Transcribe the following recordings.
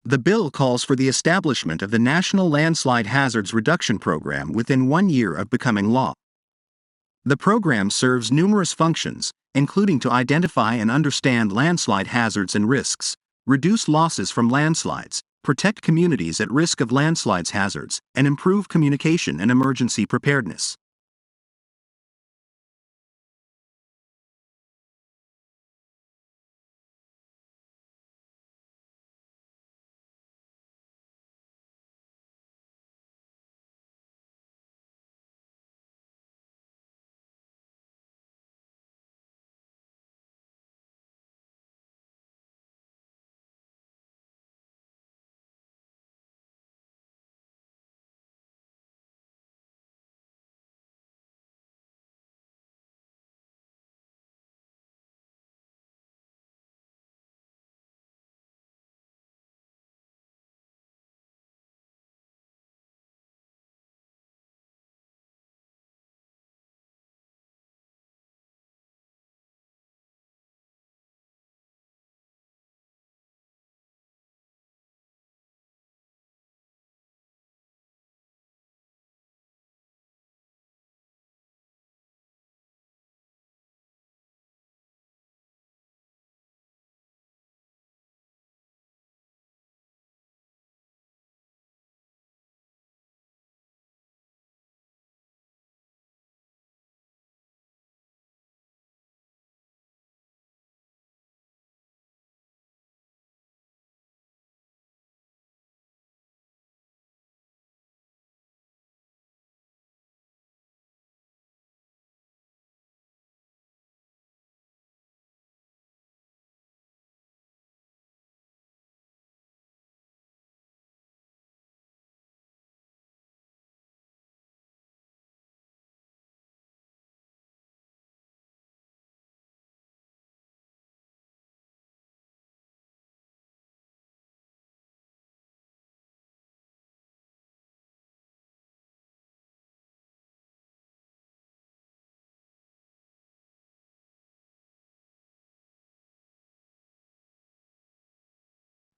The bill calls for the establishment of the National Landslide Hazards Reduction Program within 1 year of becoming law. The program serves numerous functions, including to identify and understand landslide hazards and risks, reduce losses from landslides, protect communities at risk of landslides hazards, and improve communication and emergency preparedness.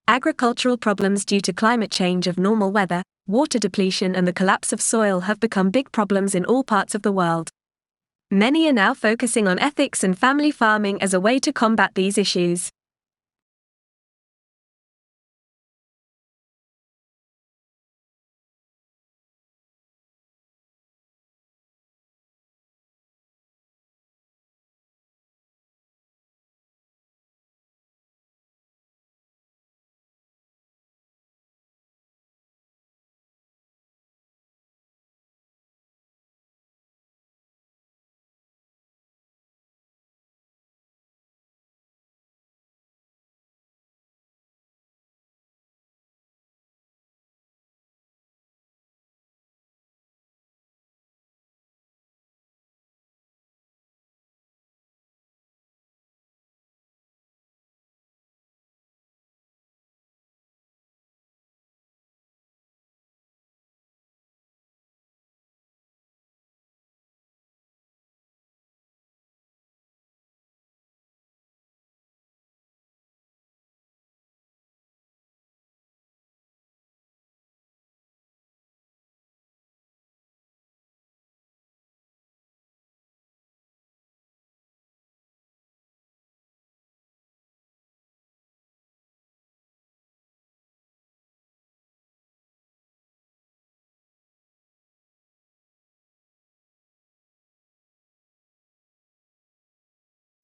Agricultural problems due to climate change of normal weather, water depletion, and the collapse of soil have become big problems in all parts of the world. Many are now focusing on ethics and family farming as a way to combat these issues.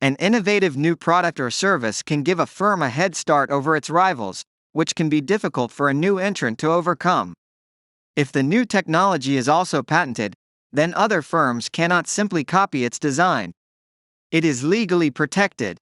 An innovative new product or service can give a firm a head start over its rivals, which can be difficult for a new entrant to overcome. If the new technology is also patented, then other firms cannot simply copy its design. It is legally protected.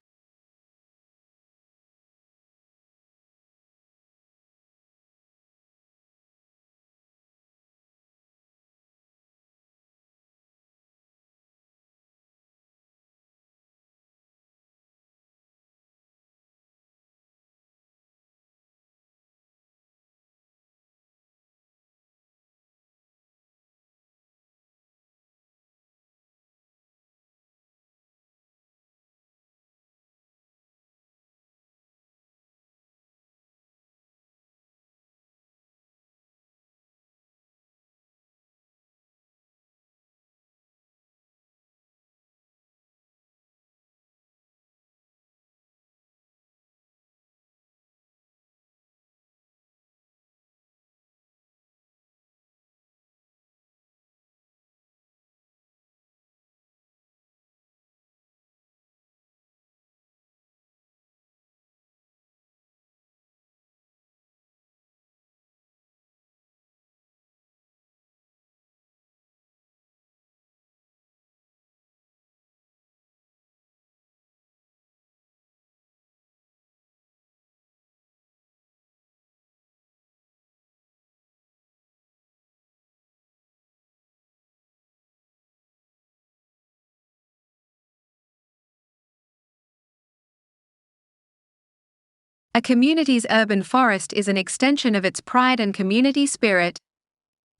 A community's urban forest is an extension of its pride and community spirit.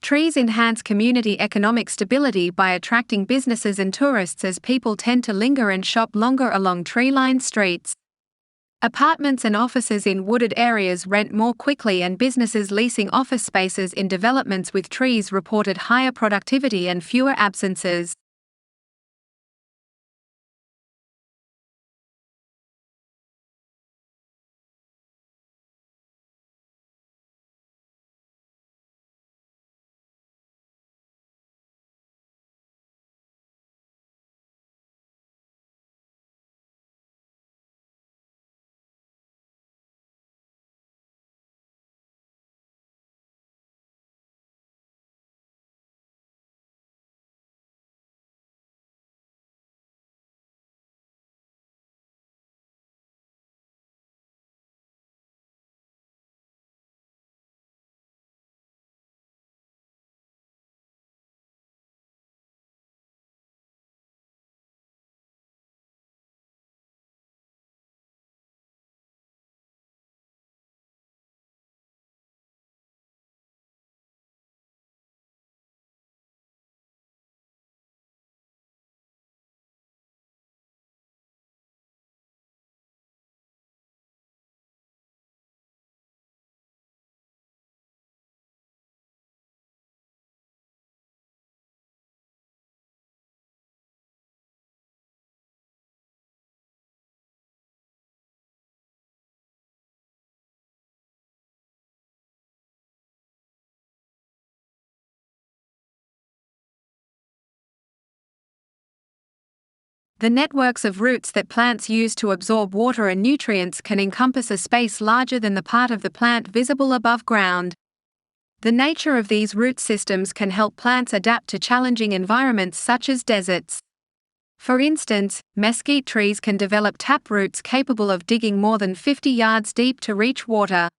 Trees enhance community economic stability by attracting businesses and tourists as people tend to linger and shop longer along tree-lined streets. Apartments and offices in wooded areas rent more quickly, and businesses leasing office spaces in developments with trees reported higher productivity and fewer absences. The networks of roots that plants use to absorb water and nutrients can encompass a space larger than the part of the plant visible above ground. The nature of these root systems can help plants adapt to challenging environments such as deserts. For instance, mesquite trees can develop tap roots capable of digging more than 50 yards deep to reach water.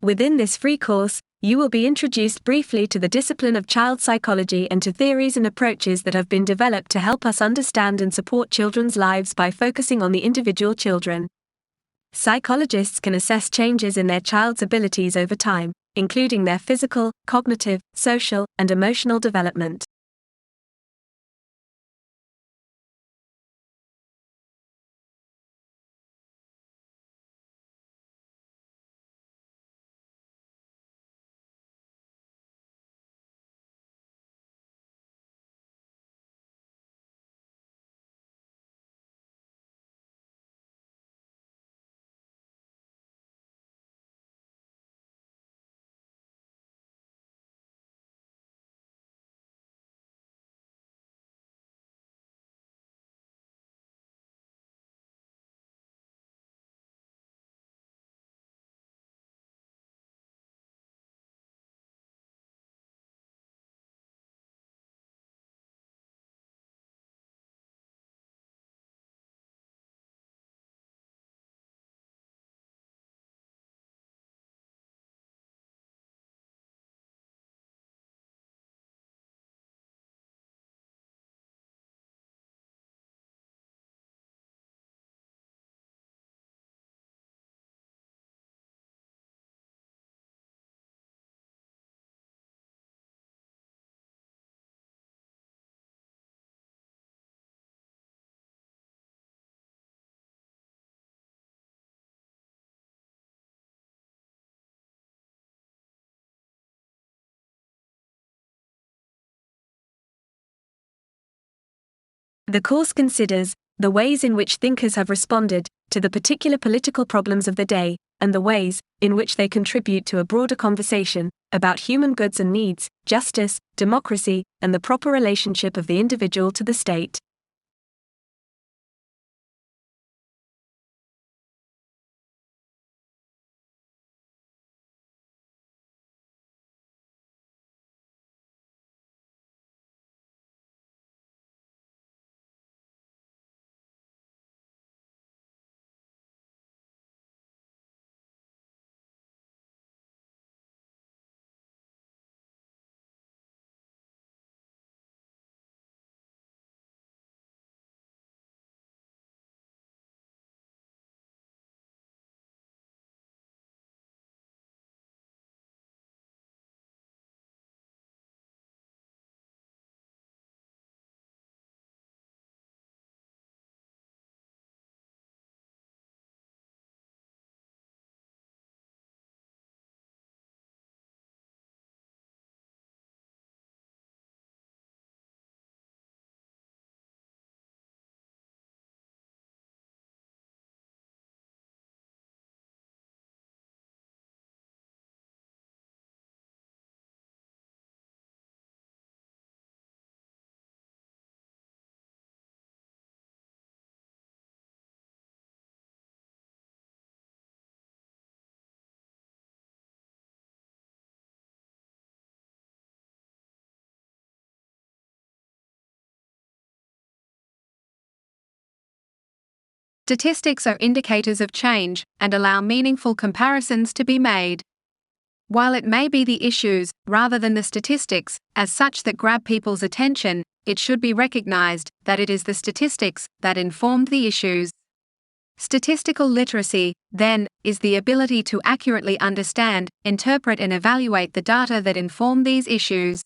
Within this free course, you will be introduced briefly to the discipline of child psychology and to theories and approaches that have been developed to help us understand and support children's lives by focusing on the individual children. Psychologists can assess changes in their child's abilities over time, including their physical, cognitive, social, and emotional development. The course considers the ways in which thinkers have responded to the particular political problems of the day, and the ways in which they contribute to a broader conversation about human goods and needs, justice, democracy, and the proper relationship of the individual to the state. Statistics are indicators of change and allow meaningful comparisons to be made. While it may be the issues, rather than the statistics, as such that grab people's attention, it should be recognized that it is the statistics that informed the issues. Statistical literacy, then, is the ability to accurately understand, interpret, and evaluate the data that inform these issues.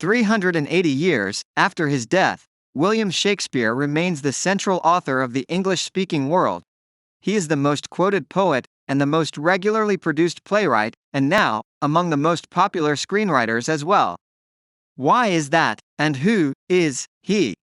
"380 years after his death, William Shakespeare remains the central author of the English-speaking world. He is the most quoted poet and the most regularly produced playwright, and now, among the most popular screenwriters as well. Why is that, and who is he?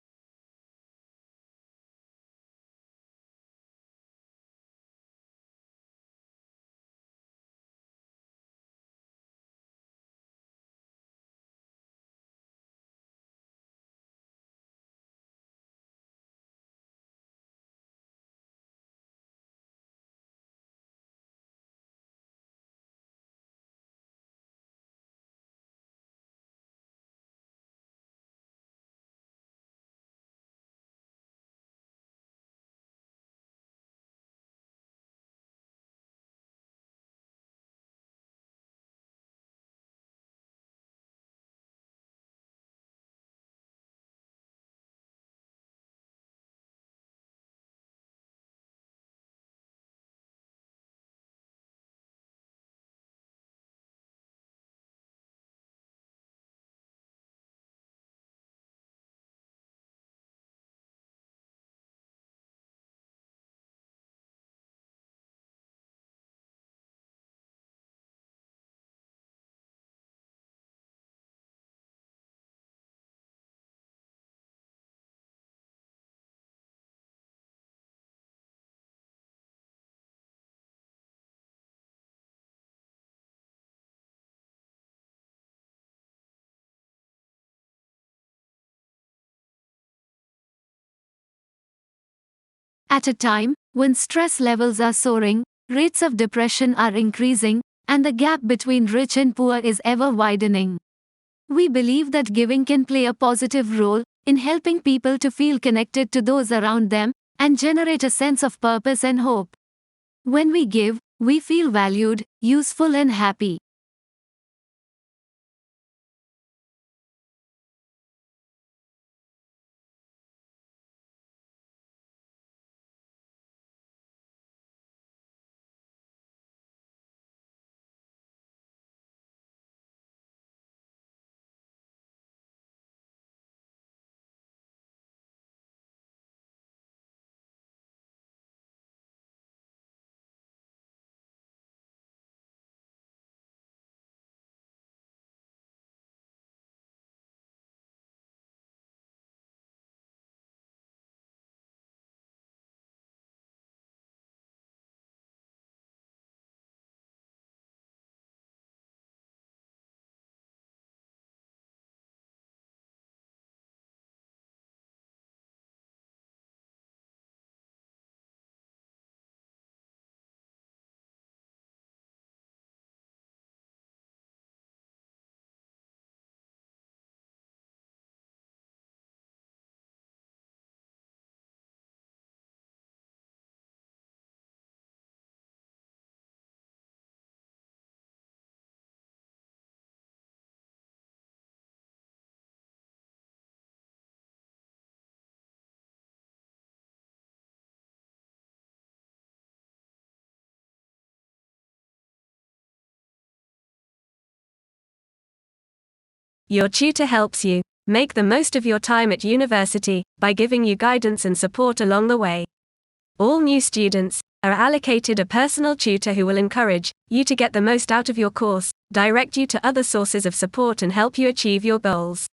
At a time when stress levels are soaring, rates of depression are increasing, and the gap between rich and poor is ever widening. We believe that giving can play a positive role in helping people to feel connected to those around them and generate a sense of purpose and hope. When we give, we feel valued, useful, and happy. Your tutor helps you make the most of your time at university by giving you guidance and support along the way. All new students are allocated a personal tutor who will encourage you to get the most out of your course, direct you to other sources of support, and help you achieve your goals.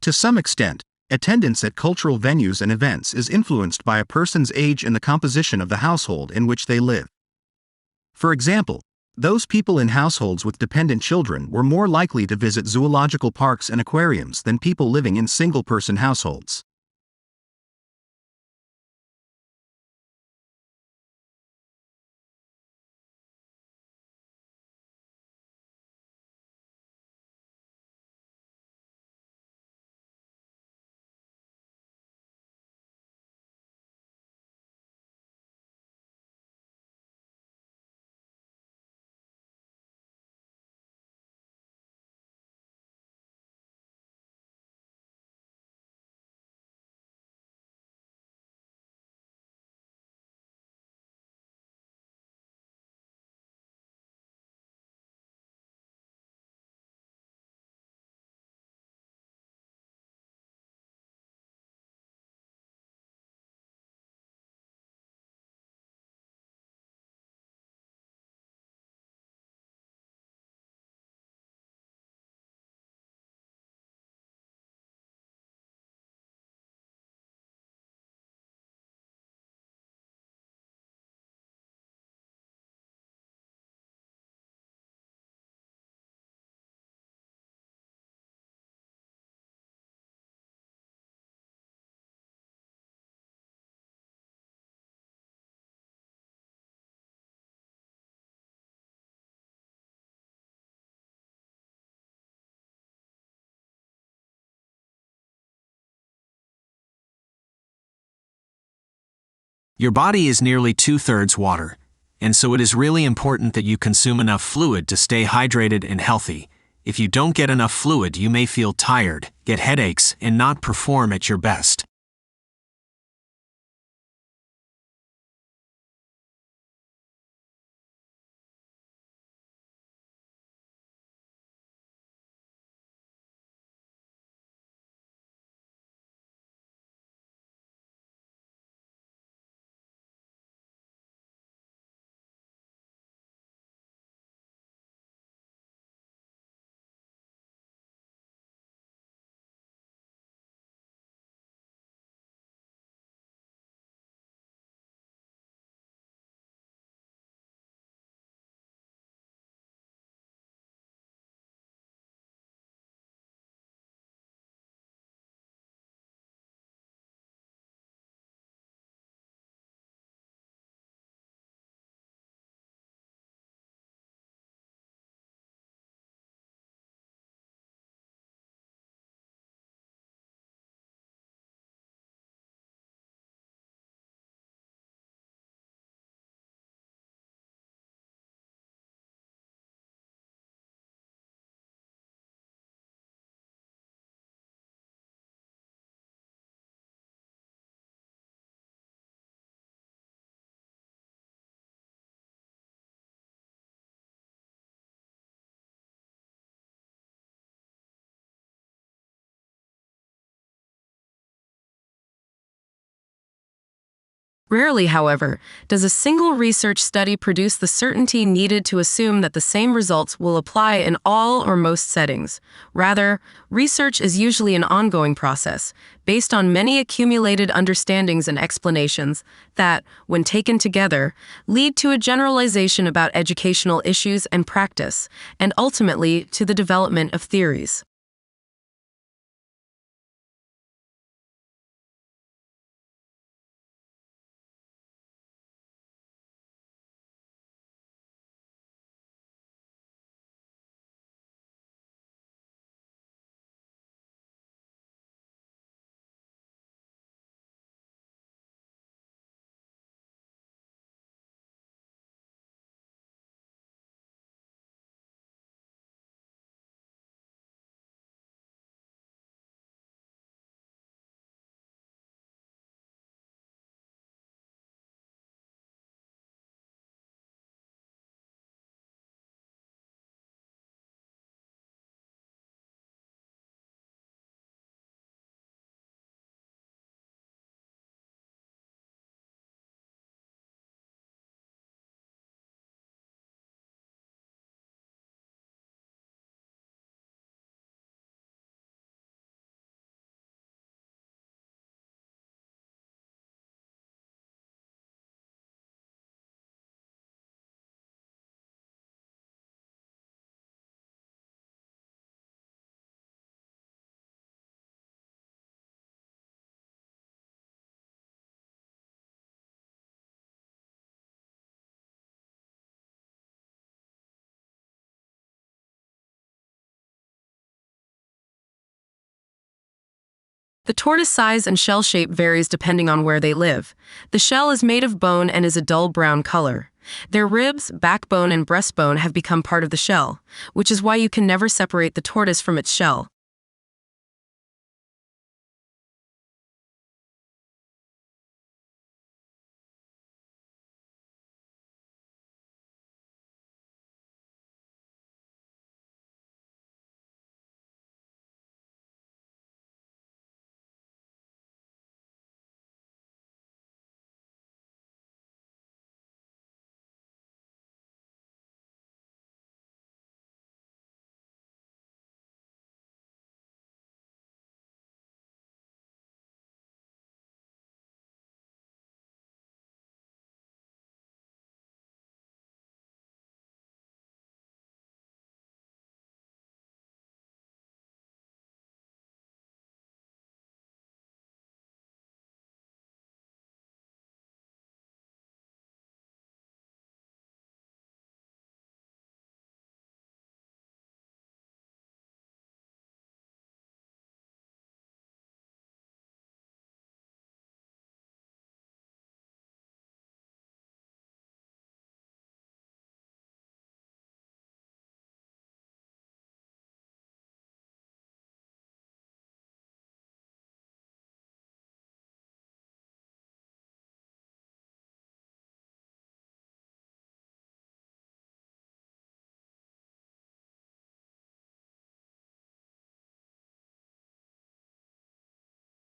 To some extent, attendance at cultural venues and events is influenced by a person's age and the composition of the household in which they live. For example, those people in households with dependent children were more likely to visit zoological parks and aquariums than people living in single-person households. Your body is nearly 2/3 water, and so it is really important that you consume enough fluid to stay hydrated and healthy. If you don't get enough fluid, you may feel tired, get headaches, and not perform at your best. Rarely, however, does a single research study produce the certainty needed to assume that the same results will apply in all or most settings. Rather, research is usually an ongoing process, based on many accumulated understandings and explanations that, when taken together, lead to a generalization about educational issues and practice, and ultimately to the development of theories. The tortoise size and shell shape varies depending on where they live. The shell is made of bone and is a dull brown color. Their ribs, backbone, and breastbone have become part of the shell, which is why you can never separate the tortoise from its shell.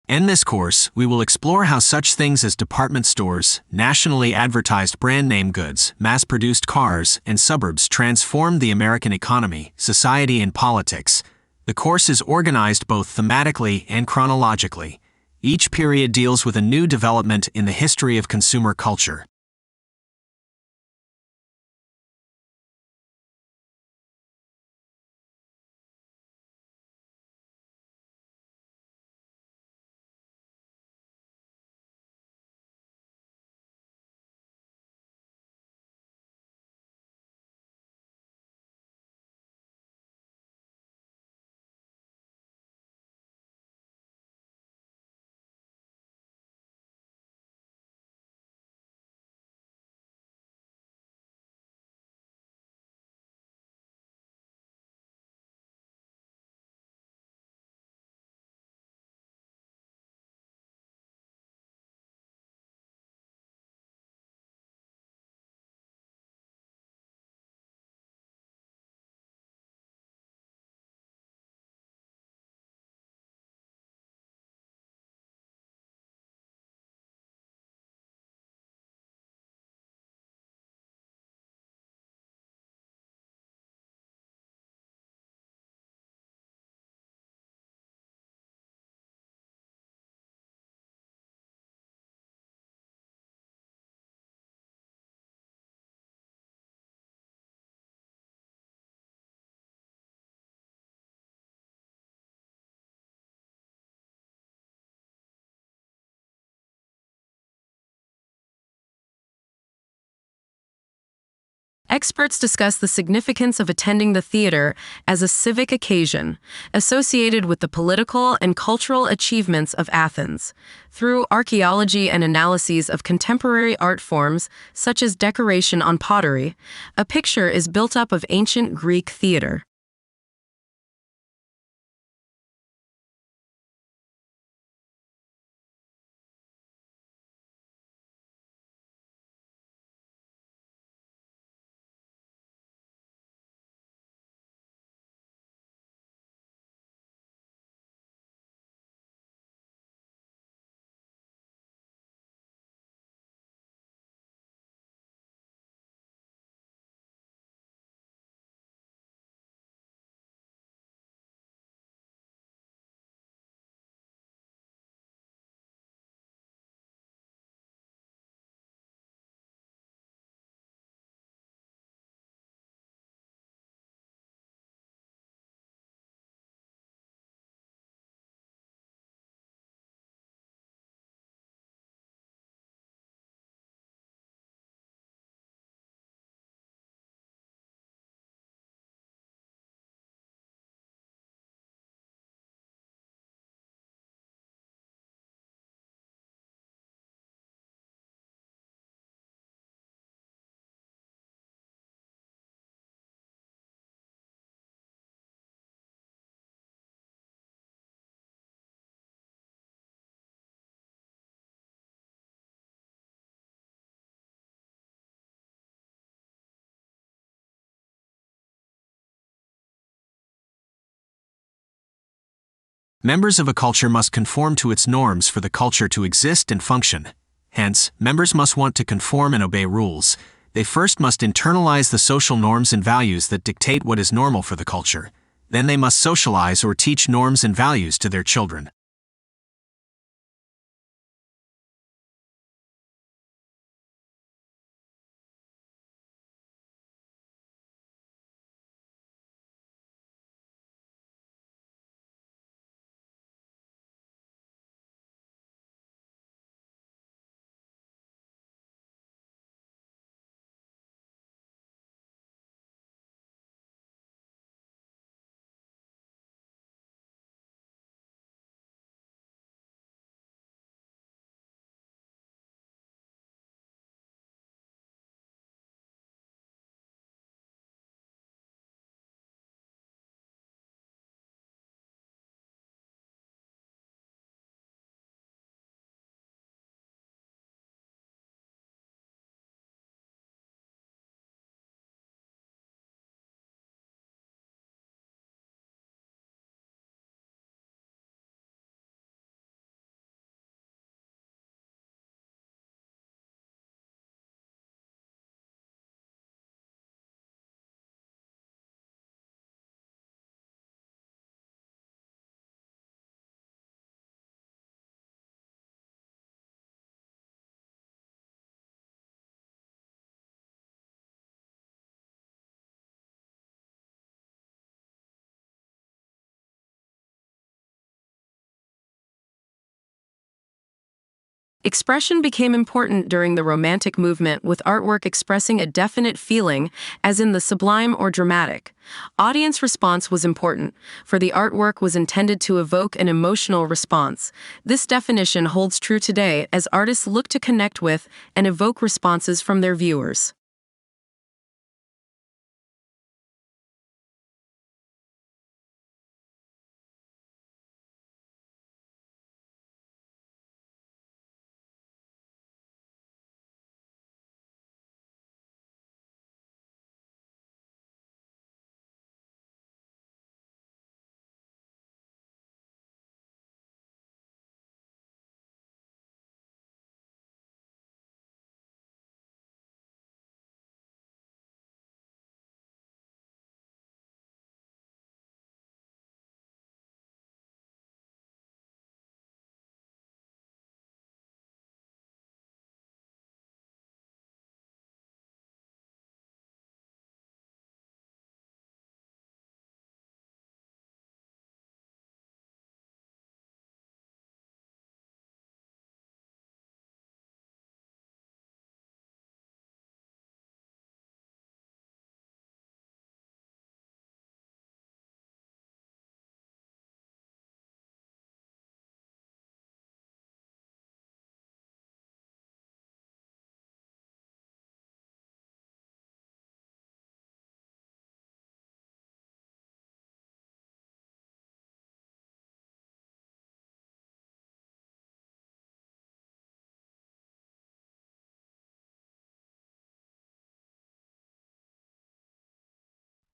In this course, we will explore how such things as department stores, nationally advertised brand name goods, mass-produced cars, and suburbs transformed the American economy, society, and politics. The course is organized both thematically and chronologically. Each period deals with a new development in the history of consumer culture. Experts discuss the significance of attending the theater as a civic occasion associated with the political and cultural achievements of Athens. Through archaeology and analyses of contemporary art forms, such as decoration on pottery, a picture is built up of ancient Greek theater. Members of a culture must conform to its norms for the culture to exist and function. Hence, members must want to conform and obey rules. They first must internalize the social norms and values that dictate what is normal for the culture. Then they must socialize or teach norms and values to their children. Expression became important during the Romantic movement, with artwork expressing a definite feeling, as in the sublime or dramatic. Audience response was important, for the artwork was intended to evoke an emotional response. This definition holds true today as artists look to connect with and evoke responses from their viewers.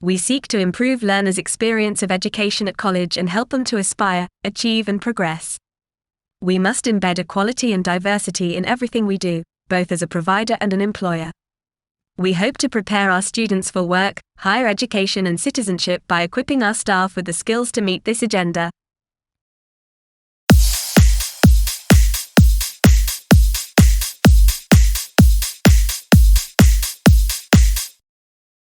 We seek to improve learners' experience of education at college and help them to aspire, achieve, and progress. We must embed equality and diversity in everything we do, both as a provider and an employer. We hope to prepare our students for work, higher education, and citizenship by equipping our staff with the skills to meet this agenda.